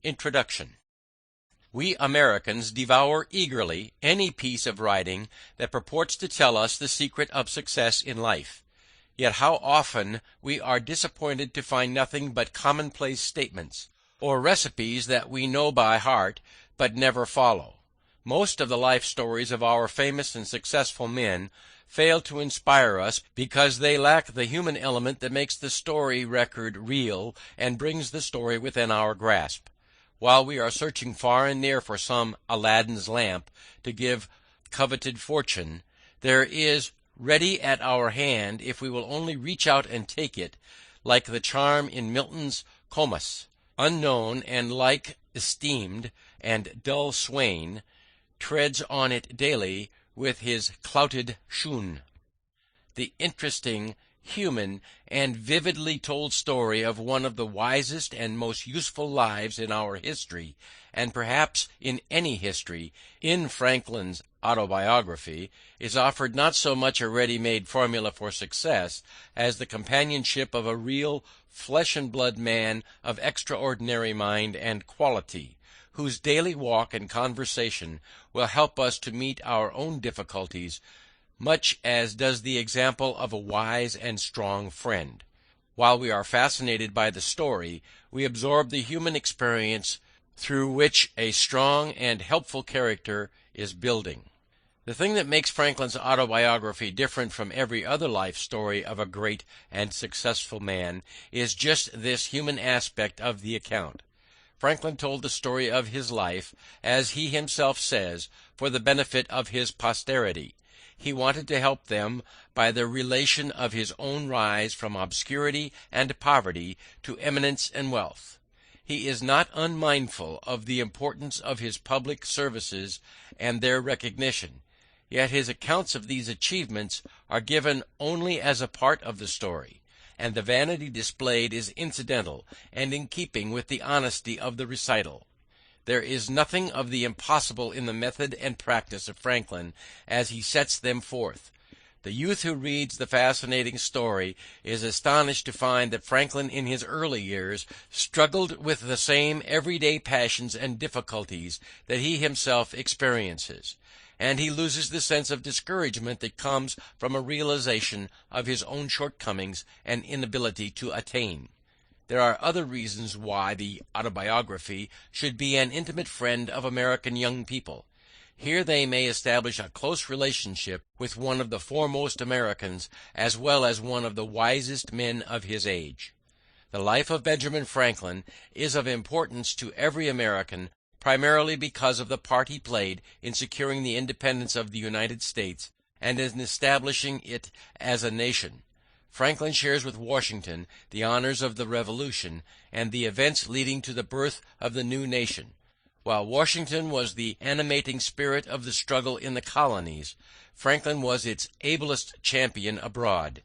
Introduction. We Americans devour eagerly any piece of writing that purports to tell us the secret of success in life. Yet how often we are disappointed to find nothing but commonplace statements, or recipes that we know by heart but never follow. Most of the life stories of our famous and successful men fail to inspire us because they lack the human element that makes the story record real and brings the story within our grasp. While we are searching far and near for some Aladdin's lamp to give coveted fortune, there is ready at our hand, if we will only reach out and take it, like the charm in Milton's Comus. Unknown and like esteemed and dull swain treads on it daily with his clouted shoon. The interesting, human, and vividly told story of one of the wisest and most useful lives in our history, and perhaps in any history, in Franklin's Autobiography, is offered not so much a ready-made formula for success as the companionship of a real flesh-and-blood man of extraordinary mind and quality, whose daily walk and conversation will help us to meet our own difficulties much as does the example of a wise and strong friend. While we are fascinated by the story, we absorb the human experience through which a strong and helpful character is building. The thing that makes Franklin's autobiography different from every other life story of a great and successful man is just this human aspect of the account. Franklin told the story of his life, as he himself says, for the benefit of his posterity. He wanted to help them by the relation of his own rise from obscurity and poverty to eminence and wealth. He is not unmindful of the importance of his public services and their recognition, yet his accounts of these achievements are given only as a part of the story, and the vanity displayed is incidental and in keeping with the honesty of the recital. There is nothing of the impossible in the method and practice of Franklin as he sets them forth. The youth who reads the fascinating story is astonished to find that Franklin in his early years struggled with the same everyday passions and difficulties that he himself experiences, and he loses the sense of discouragement that comes from a realization of his own shortcomings and inability to attain. There are other reasons why the Autobiography should be an intimate friend of American young people. Here they may establish a close relationship with one of the foremost Americans as well as one of the wisest men of his age. The life of Benjamin Franklin is of importance to every American, primarily because of the part he played in securing the independence of the United States and in establishing it as a nation. Franklin shares with Washington the honors of the Revolution and the events leading to the birth of the new nation. While Washington was the animating spirit of the struggle in the colonies, Franklin was its ablest champion abroad.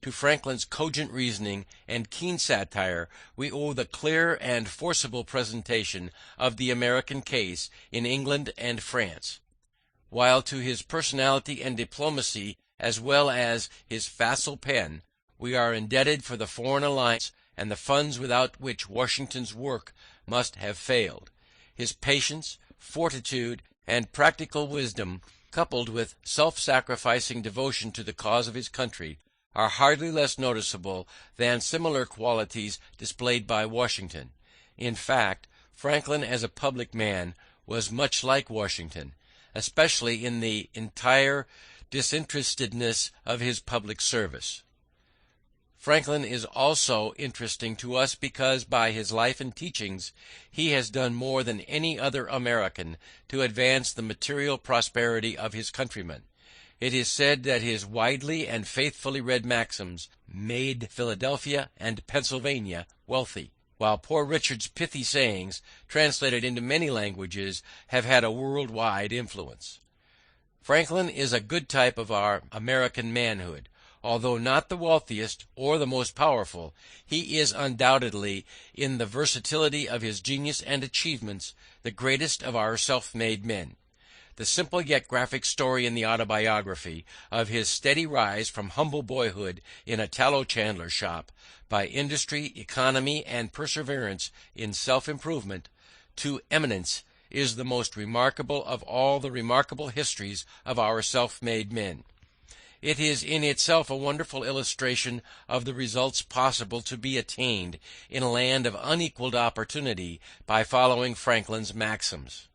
To Franklin's cogent reasoning and keen satire we owe the clear and forcible presentation of the American case in England and France, while to his personality and diplomacy, as well as his facile pen, we are indebted for the foreign alliance and the funds without which Washington's work must have failed. His patience, fortitude, and practical wisdom, coupled with self-sacrificing devotion to the cause of his country, are hardly less noticeable than similar qualities displayed by Washington. In fact, Franklin as a public man was much like Washington, especially in the entire disinterestedness of his public service. Franklin is also interesting to us because by his life and teachings he has done more than any other American to advance the material prosperity of his countrymen. It is said that his widely and faithfully read maxims made Philadelphia and Pennsylvania wealthy, while Poor Richard's pithy sayings, translated into many languages, have had a world-wide influence. Franklin is a good type of our American manhood. Although not the wealthiest or the most powerful, he is undoubtedly, in the versatility of his genius and achievements, the greatest of our self-made men. The simple yet graphic story in the Autobiography of his steady rise from humble boyhood in a tallow chandler's shop, by industry, economy, and perseverance in self-improvement, to eminence is the most remarkable of all the remarkable histories of our self-made men. It is in itself a wonderful illustration of the results possible to be attained in a land of unequaled opportunity by following Franklin's maxims.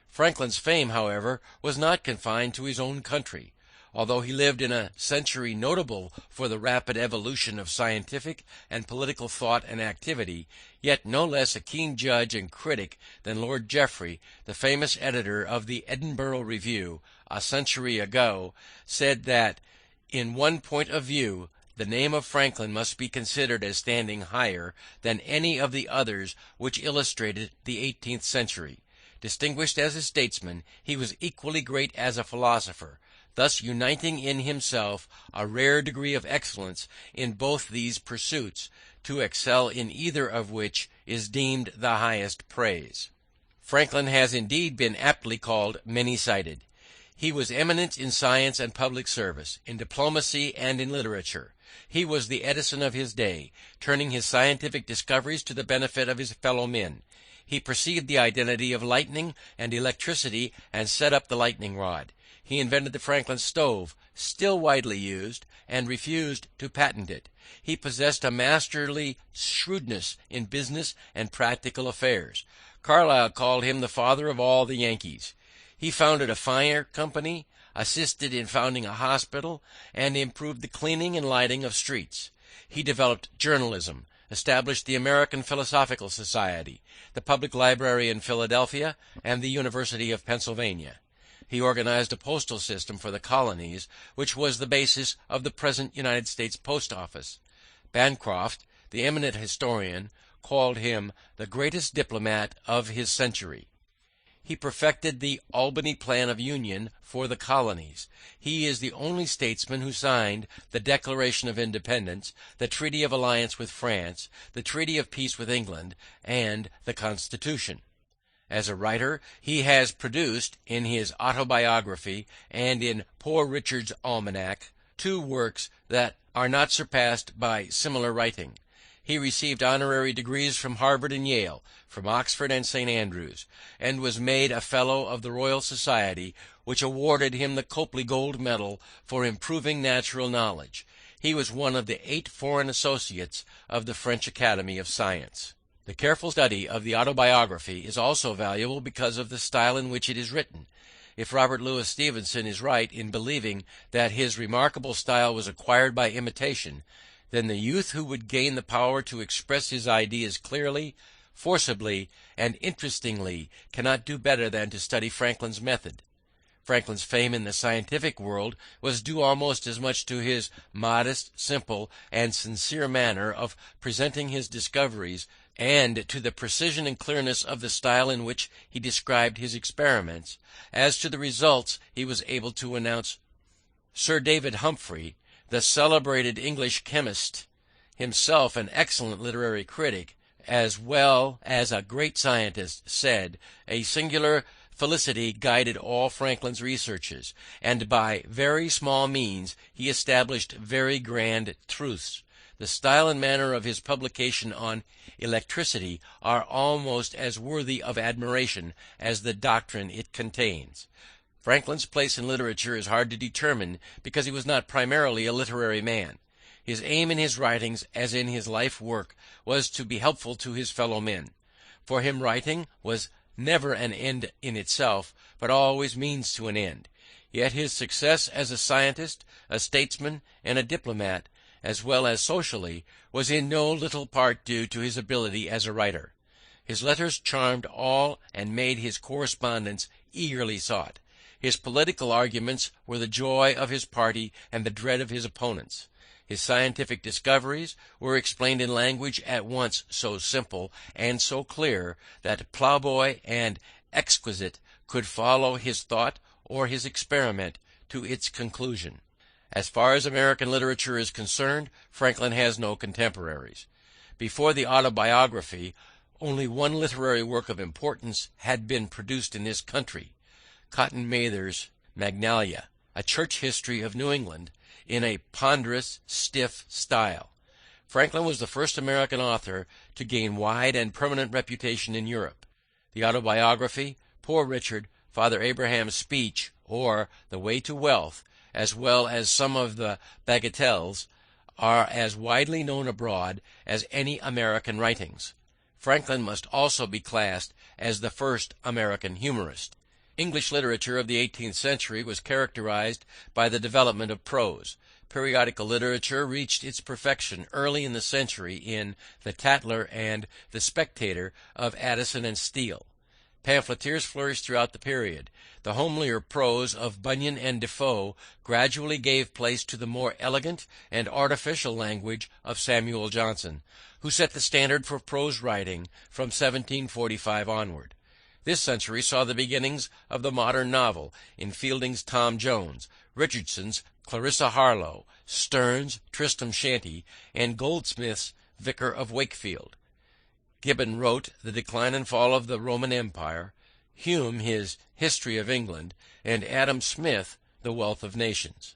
Franklin's fame, however, was not confined to his own country. Although he lived in a century notable for the rapid evolution of scientific and political thought and activity, yet no less a keen judge and critic than Lord Jeffrey, the famous editor of the Edinburgh Review, a century ago, said that, in one point of view, the name of Franklin must be considered as standing higher than any of the others which illustrated the 18th century. Distinguished as a statesman, he was equally great as a philosopher, thus uniting in himself a rare degree of excellence in both these pursuits, to excel in either of which is deemed the highest praise. Franklin has indeed been aptly called many-sided. He was eminent in science and public service, in diplomacy and in literature. He was the Edison of his day, turning his scientific discoveries to the benefit of his fellow men. He perceived the identity of lightning and electricity and set up the lightning rod. He invented the Franklin stove, still widely used, and refused to patent it. He possessed a masterly shrewdness in business and practical affairs. Carlyle called him the father of all the Yankees. He founded a fire company, assisted in founding a hospital, and improved the cleaning and lighting of streets. He developed journalism, established the American Philosophical Society, the Public Library in Philadelphia, and the University of Pennsylvania. He organized a postal system for the colonies, which was the basis of the present United States Post Office. Bancroft, the eminent historian, called him the greatest diplomat of his century. He perfected the Albany Plan of Union for the colonies. He is the only statesman who signed the Declaration of Independence, the Treaty of Alliance with France, the Treaty of Peace with England, and the Constitution. As a writer, he has produced, in his Autobiography and in Poor Richard's Almanac, two works that are not surpassed by similar writing. He received honorary degrees from Harvard and Yale, from Oxford and St. Andrews, and was made a Fellow of the Royal Society, which awarded him the Copley Gold Medal for improving natural knowledge. He was one of the 8 foreign associates of the French Academy of Science. The careful study of the Autobiography is also valuable because of the style in which it is written. If Robert Louis Stevenson is right in believing that his remarkable style was acquired by imitation, then the youth who would gain the power to express his ideas clearly, forcibly, and interestingly cannot do better than to study Franklin's method. Franklin's fame in the scientific world was due almost as much to his modest, simple, and sincere manner of presenting his discoveries, and to the precision and clearness of the style in which he described his experiments, as to the results he was able to announce. Sir David Humphrey, the celebrated English chemist, himself an excellent literary critic, as well as a great scientist, said, "A singular felicity guided all Franklin's researches, and by very small means he established very grand truths. The style and manner of his publication on electricity are almost as worthy of admiration as the doctrine it contains." Franklin's place in literature is hard to determine because he was not primarily a literary man. His aim in his writings, as in his life work, was to be helpful to his fellow men. For him writing was never an end in itself, but always means to an end. Yet his success as a scientist, a statesman, and a diplomat, as well as socially, was in no little part due to his ability as a writer. His letters charmed all and made his correspondence eagerly sought. His political arguments were the joy of his party and the dread of his opponents. His scientific discoveries were explained in language at once so simple and so clear that ploughboy and exquisite could follow his thought or his experiment to its conclusion. As far as American literature is concerned, Franklin has no contemporaries. Before the Autobiography, only one literary work of importance had been produced in this country, Cotton Mather's Magnalia, a church history of New England, in a ponderous, stiff style. Franklin was the first American author to gain wide and permanent reputation in Europe. the Autobiography, Poor Richard, Father Abraham's Speech, or The Way to Wealth, as well as some of the bagatelles, are as widely known abroad as any American writings. Franklin must also be classed as the first American humorist. English literature of the 18th century was characterized by the development of prose. Periodical literature reached its perfection early in the century in The Tatler and The Spectator of Addison and Steele. Pamphleteers flourished throughout the period. The homelier prose of Bunyan and Defoe gradually gave place to the more elegant and artificial language of Samuel Johnson, who set the standard for prose writing from 1745 onward. This century saw the beginnings of the modern novel in Fielding's Tom Jones, Richardson's Clarissa Harlowe, Sterne's Tristram Shandy, and Goldsmith's Vicar of Wakefield. Gibbon wrote The Decline and Fall of the Roman Empire, Hume his History of England, and Adam Smith The Wealth of Nations.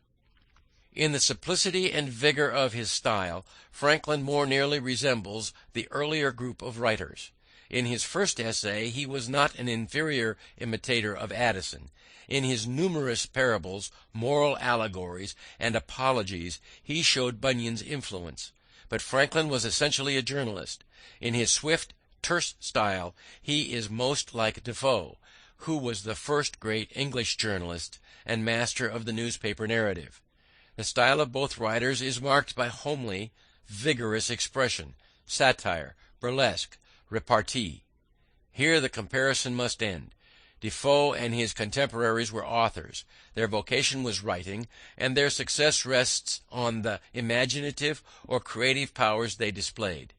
In the simplicity and vigor of his style, Franklin more nearly resembles the earlier group of writers. In his first essay he was not an inferior imitator of Addison. In his numerous parables, moral allegories, and apologies he showed Bunyan's influence. But Franklin was essentially a journalist. In his swift, terse style he is most like Defoe, who was the first great English journalist and master of the newspaper narrative. The style of both writers is marked by homely, vigorous expression, satire, burlesque, repartee. Here the comparison must end. Defoe and his contemporaries were authors. Their vocation was writing, and their success rests on the imaginative or creative powers they displayed.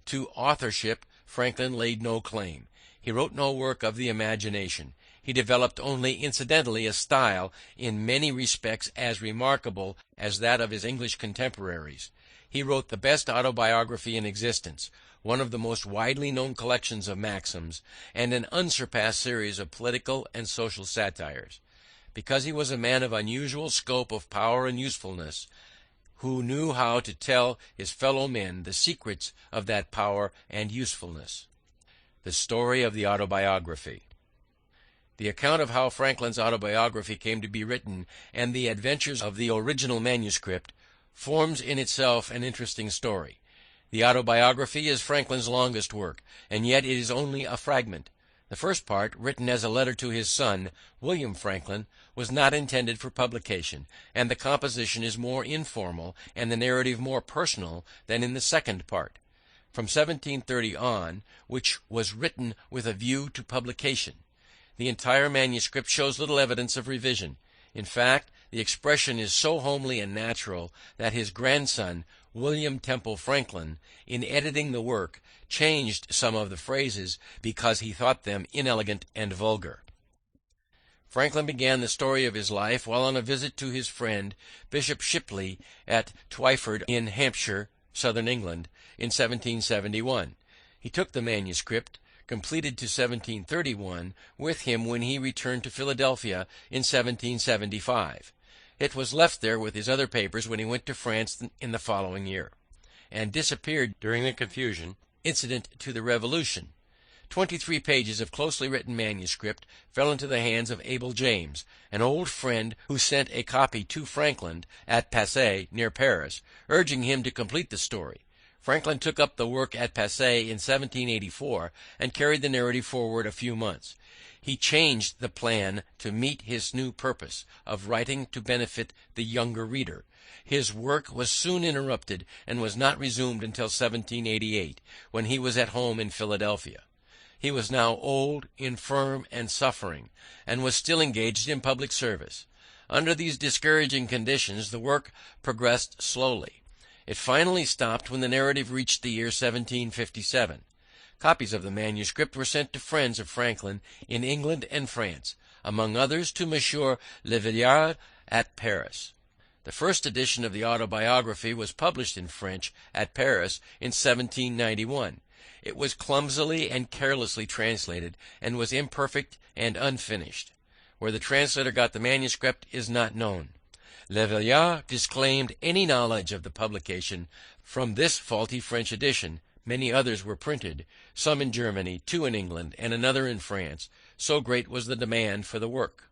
To authorship Franklin laid no claim. He wrote no work of the imagination. He developed only incidentally a style in many respects as remarkable as that of his English contemporaries. He wrote the best autobiography in existence, one of the most widely known collections of maxims, and an unsurpassed series of political and social satires. Because he was a man of unusual scope of power and usefulness, who knew how to tell his fellow men the secrets of that power and usefulness. The story of the autobiography. The account of how Franklin's autobiography came to be written and the adventures of the original manuscript forms in itself an interesting story. The autobiography is Franklin's longest work, and yet it is only a fragment. The first part, written as a letter to his son, William Franklin, was not intended for publication, and the composition is more informal and the narrative more personal than in the second part. From 1730 on, which was written with a view to publication. The entire manuscript shows little evidence of revision. In fact, the expression is so homely and natural that his grandson, William Temple Franklin, in editing the work, changed some of the phrases because he thought them inelegant and vulgar. Franklin began the story of his life while on a visit to his friend Bishop Shipley at Twyford in Hampshire, southern England, in 1771. He took the manuscript, completed to 1731, with him when he returned to Philadelphia in 1775. It was left there with his other papers when he went to France in the following year, and disappeared during the confusion incident to the Revolution. 23 pages of closely written manuscript fell into the hands of Abel James, an old friend who sent a copy to Franklin at Passy, near Paris, urging him to complete the story. Franklin took up the work at Passy in 1784 and carried the narrative forward a few months. He changed the plan to meet his new purpose of writing to benefit the younger reader. His work was soon interrupted and was not resumed until 1788, when he was at home in Philadelphia. He was now old, infirm, and suffering, and was still engaged in public service. Under these discouraging conditions the work progressed slowly. It finally stopped when the narrative reached the year 1757. Copies of the manuscript were sent to friends of Franklin in England and France, among others to Monsieur Le Villard at Paris. The first edition of the autobiography was published in French at Paris in 1791. It was clumsily and carelessly translated, and was imperfect and unfinished. Where the translator got the manuscript is not known. Le Villard disclaimed any knowledge of the publication from this faulty French edition, Many others were printed, some in Germany, 2 in England, and another in France, so great was the demand for the work.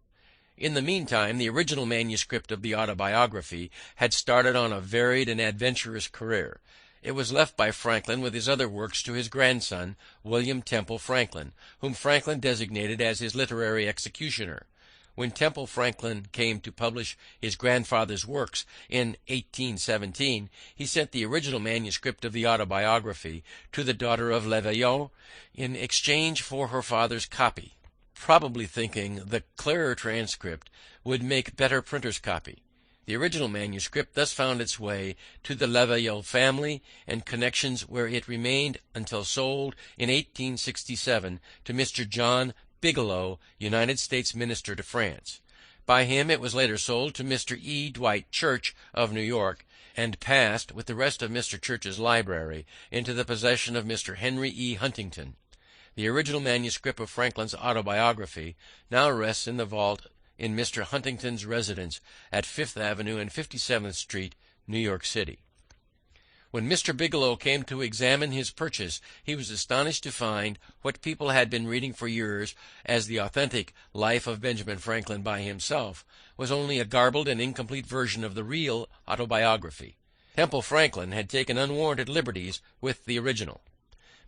In the meantime, the original manuscript of the Autobiography had started on a varied and adventurous career. It was left by Franklin with his other works to his grandson, William Temple Franklin, whom Franklin designated as his literary executioner. When Temple Franklin came to publish his grandfather's works in 1817, he sent the original manuscript of the Autobiography to the daughter of Le Veillard in exchange for her father's copy, probably thinking the clearer transcript would make better printer's copy. The original manuscript thus found its way to the Le Veillard family and connections, where it remained until sold in 1867 to Mr. John Bigelow, United States Minister to France. By him it was later sold to Mr. E. Dwight Church of New York, and passed, with the rest of Mr. Church's library, into the possession of Mr. Henry E. Huntington. The original manuscript of Franklin's Autobiography now rests in the vault in Mr. Huntington's residence at Fifth Avenue and 57th Street, New York City. When Mr. Bigelow came to examine his purchase, he was astonished to find what people had been reading for years as the authentic Life of Benjamin Franklin by himself was only a garbled and incomplete version of the real Autobiography. Temple Franklin had taken unwarranted liberties with the original.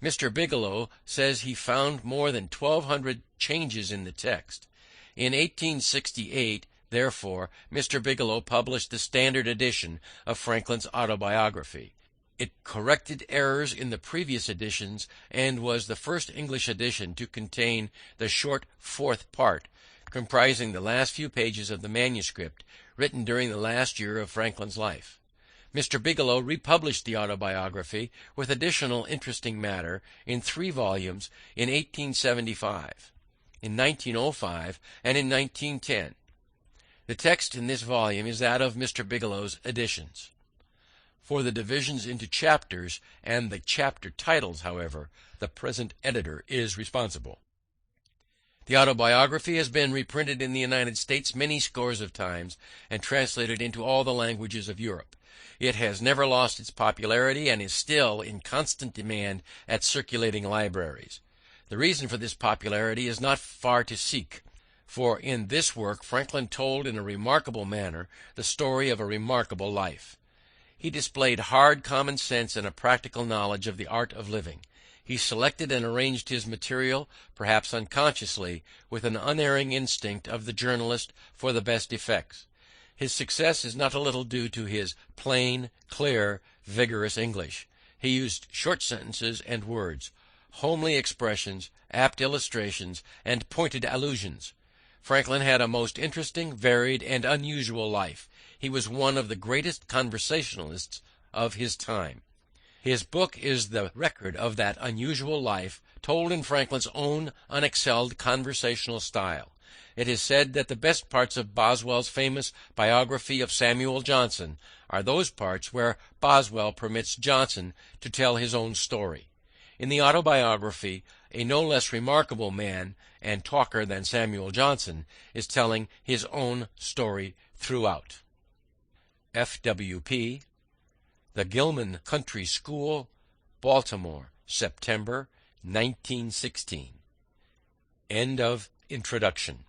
Mr. Bigelow says he found more than 1,200 changes in the text. In 1868, therefore, Mr. Bigelow published the standard edition of Franklin's Autobiography. It corrected errors in the previous editions and was the first English edition to contain the short fourth part, comprising the last few pages of the manuscript written during the last year of Franklin's life. Mr. Bigelow republished the Autobiography with additional interesting matter in 3 volumes in 1875, in 1905, and in 1910. The text in this volume is that of Mr. Bigelow's editions. For the divisions into chapters and the chapter titles, however, the present editor is responsible. The Autobiography has been reprinted in the United States many scores of times and translated into all the languages of Europe. It has never lost its popularity and is still in constant demand at circulating libraries. The reason for this popularity is not far to seek, for in this work Franklin told in a remarkable manner the story of a remarkable life. He displayed hard common sense and a practical knowledge of the art of living. He selected and arranged his material, perhaps unconsciously, with an unerring instinct of the journalist for the best effects. His success is not a little due to his plain, clear, vigorous English. He used short sentences and words, homely expressions, apt illustrations, and pointed allusions. Franklin had a most interesting, varied, and unusual life. He was one of the greatest conversationalists of his time. His book is the record of that unusual life, told in Franklin's own unexcelled conversational style. It is said that the best parts of Boswell's famous biography of Samuel Johnson are those parts where Boswell permits Johnson to tell his own story. In the Autobiography, a no less remarkable man and talker than Samuel Johnson is telling his own story throughout. F.W.P. The Gilman Country School, Baltimore, September 1916. End of introduction.